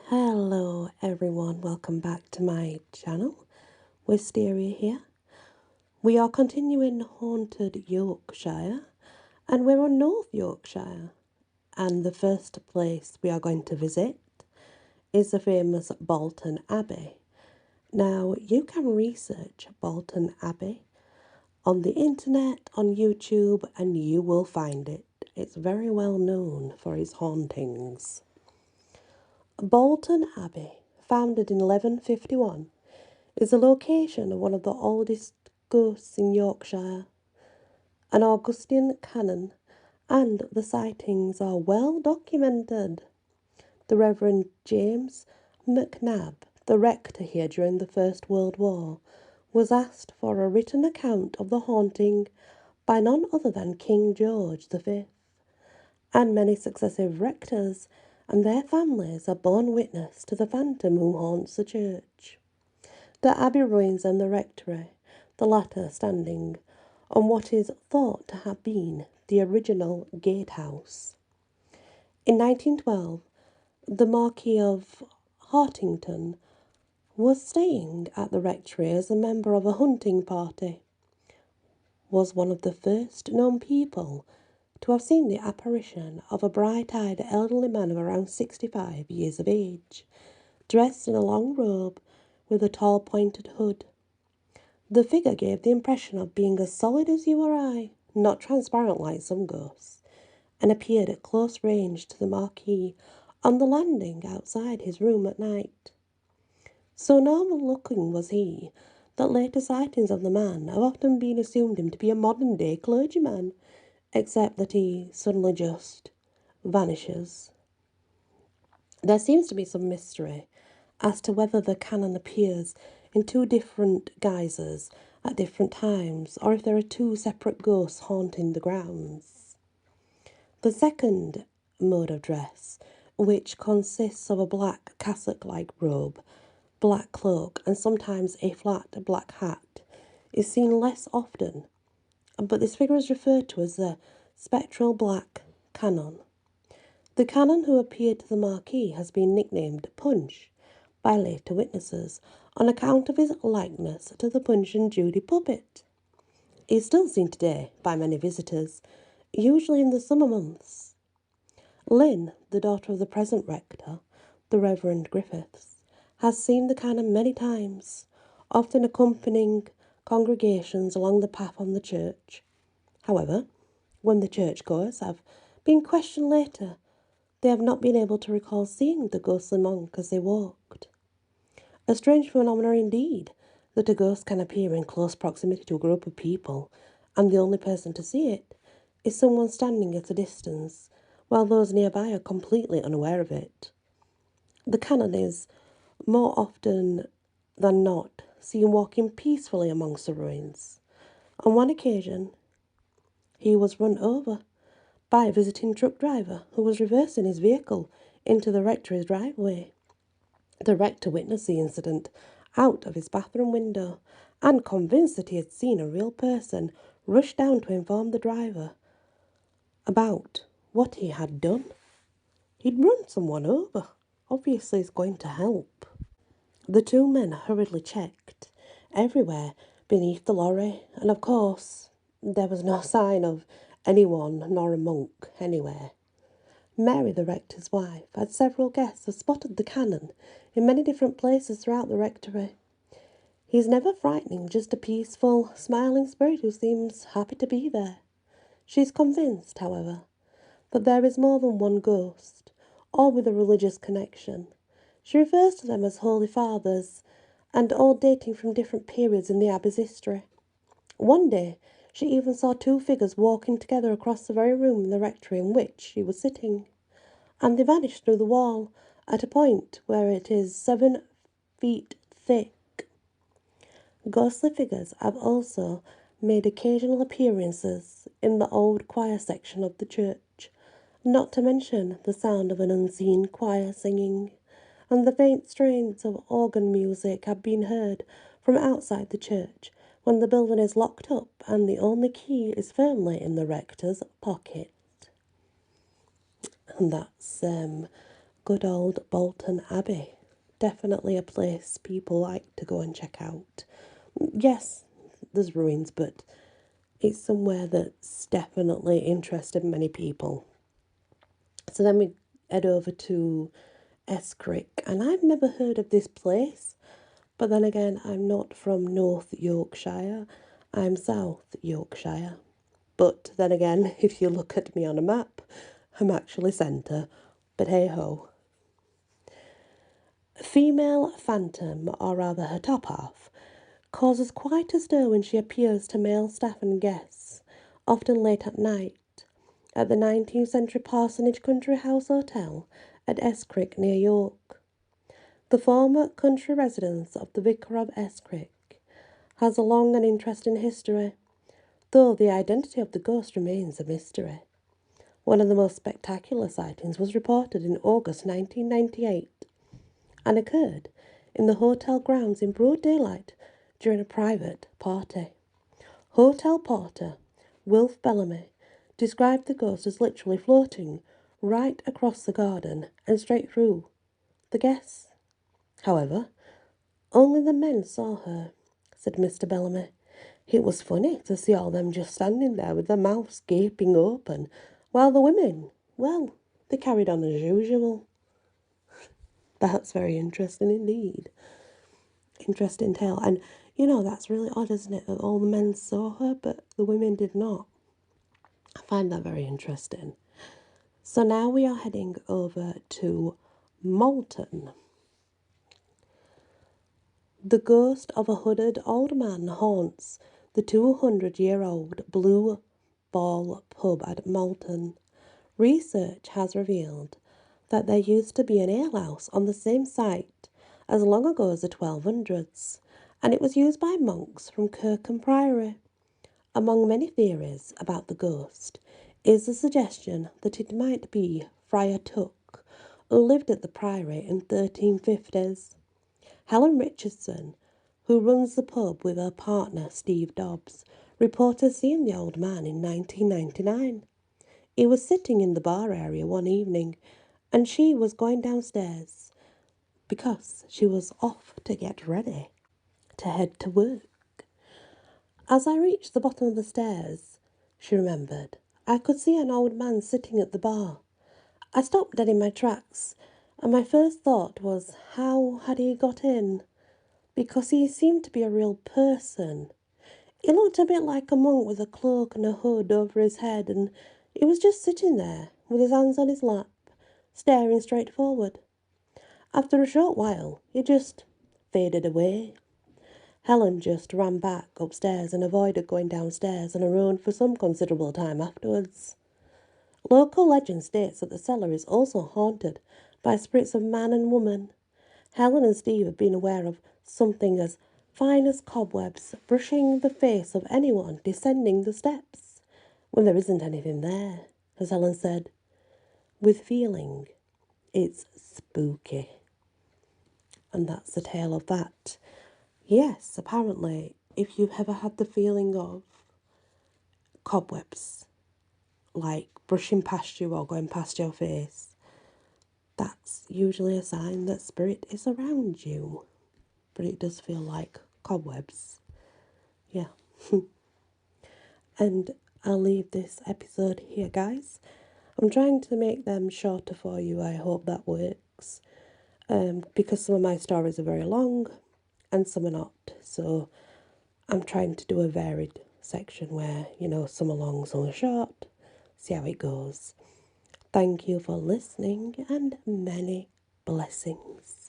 Hello everyone, welcome back to my channel. Wisteria here. We are continuing Haunted Yorkshire and we're on North Yorkshire, and the first place we are going to visit is the famous Bolton Abbey. Now you can research Bolton Abbey on the internet, on YouTube, and you will find it. It's very well known for its hauntings. Bolton Abbey, founded in 1151, is the location of one of the oldest ghosts in Yorkshire. An Augustine canon and the sightings are well documented. The Reverend James McNabb, the rector here during the First World War, was asked for a written account of the haunting by none other than King George V, and many successive rectors and their families are borne witness to the phantom who haunts the church. The abbey ruins and the rectory, the latter standing on what is thought to have been the original gatehouse. In 1912, the Marquis of Hauntings was staying at the rectory as a member of a hunting party. Was one of the first known people to have seen the apparition of a bright-eyed elderly man of around 65 years of age, dressed in a long robe with a tall pointed hood. The figure gave the impression of being as solid as you or I, not transparent like some ghosts, and appeared at close range to the Marquis on the landing outside his room at night. So normal-looking was he that later sightings of the man have often been assumed him to be a modern-day clergyman, except that he suddenly just vanishes. There seems to be some mystery as to whether the canon appears in two different guises at different times, or if there are two separate ghosts haunting the grounds. The second mode of dress, which consists of a black cassock-like robe, black cloak, and sometimes a flat black hat, is seen less often, but this figure is referred to as the spectral black canon. The canon who appeared to the Marquis has been nicknamed Punch by later witnesses on account of his likeness to the Punch and Judy puppet. He is still seen today by many visitors, usually in the summer months. Lynn, the daughter of the present rector, the Reverend Griffiths, has seen the canon many times, often accompanying congregations along the path on the church. However, when the churchgoers have been questioned later, they have not been able to recall seeing the ghostly monk as they walked. A strange phenomenon indeed, that a ghost can appear in close proximity to a group of people, and the only person to see it is someone standing at a distance, while those nearby are completely unaware of it. The canon is, more often than not, seen walking peacefully amongst the ruins. On one occasion, he was run over by a visiting truck driver who was reversing his vehicle into the rectory's driveway. The rector witnessed the incident out of his bathroom window and, convinced that he had seen a real person, rushed down to inform the driver about what he had done. He'd run someone over. Obviously, it's going to help. The two men hurriedly checked everywhere beneath the lorry, and of course, there was no sign of anyone nor a monk anywhere. Mary, the rector's wife, had several guests have spotted the canon in many different places throughout the rectory. He's never frightening, just a peaceful, smiling spirit who seems happy to be there. She's convinced, however, that there is more than one ghost, all with a religious connection. She refers to them as Holy Fathers, and all dating from different periods in the abbey's history. One day, she even saw two figures walking together across the very room in the rectory in which she was sitting, and they vanished through the wall at a point where it is 7 feet thick. Ghostly figures have also made occasional appearances in the old choir section of the church, not to mention the sound of an unseen choir singing, and the faint strains of organ music have been heard from outside the church when the building is locked up and the only key is firmly in the rector's pocket. And that's good old Bolton Abbey. Definitely a place people like to go and check out. Yes, there's ruins, but it's somewhere that's definitely interested many people. So then we head over to Escrick, and I've never heard of this place, but then again, I'm not from North Yorkshire, I'm South Yorkshire. But then again, if you look at me on a map, I'm actually centre, but hey ho. A female phantom, or rather her top half, causes quite a stir when she appears to male staff and guests, often late at night, at the 19th century parsonage country house hotel at Escrick near York. The former country residence of the Vicar of Escrick has a long and interesting history, though the identity of the ghost remains a mystery. One of the most spectacular sightings was reported in August 1998 and occurred in the hotel grounds in broad daylight during a private party. Hotel porter Wilf Bellamy described the ghost as literally floating right across the garden and straight through the guests. However, only the men saw her, said Mr. Bellamy. It was funny to see all them just standing there with their mouths gaping open, while the women, well, they carried on as usual. That's very interesting indeed. Interesting tale. And, that's really odd, isn't it? That all the men saw her, but the women did not. I find that very interesting. So now we are heading over to Malton. The ghost of a hooded old man haunts the 200-year-old Blue Ball pub at Malton. Research has revealed that there used to be an alehouse on the same site as long ago as the 1200s, and it was used by monks from Kirkham Priory. Among many theories about the ghost is the suggestion that it might be Friar Tuck, who lived at the priory in 1350s. Helen Richardson, who runs the pub with her partner Steve Dobbs, reported seeing the old man in 1999. He was sitting in the bar area one evening, and she was going downstairs because she was off to get ready to head to work. As I reached the bottom of the stairs, she remembered, I could see an old man sitting at the bar. I stopped dead in my tracks, and my first thought was, how had he got in? Because he seemed to be a real person. He looked a bit like a monk with a cloak and a hood over his head, and he was just sitting there with his hands on his lap, staring straight forward. After a short while, he just faded away. Helen just ran back upstairs and avoided going downstairs on her own for some considerable time afterwards. Local legend states that the cellar is also haunted by spirits of man and woman. Helen and Steve have been aware of something as fine as cobwebs brushing the face of anyone descending the steps, when there isn't anything there, as Helen said. With feeling, it's spooky. And that's the tale of that. Yes, apparently, if you've ever had the feeling of cobwebs, like brushing past you or going past your face, that's usually a sign that spirit is around you. But it does feel like cobwebs. Yeah. And I'll leave this episode here, guys. I'm trying to make them shorter for you. I hope that works. Because some of my stories are very long and some are not. So I'm trying to do a varied section where, some are long, some are short. See how it goes. Thank you for listening and many blessings.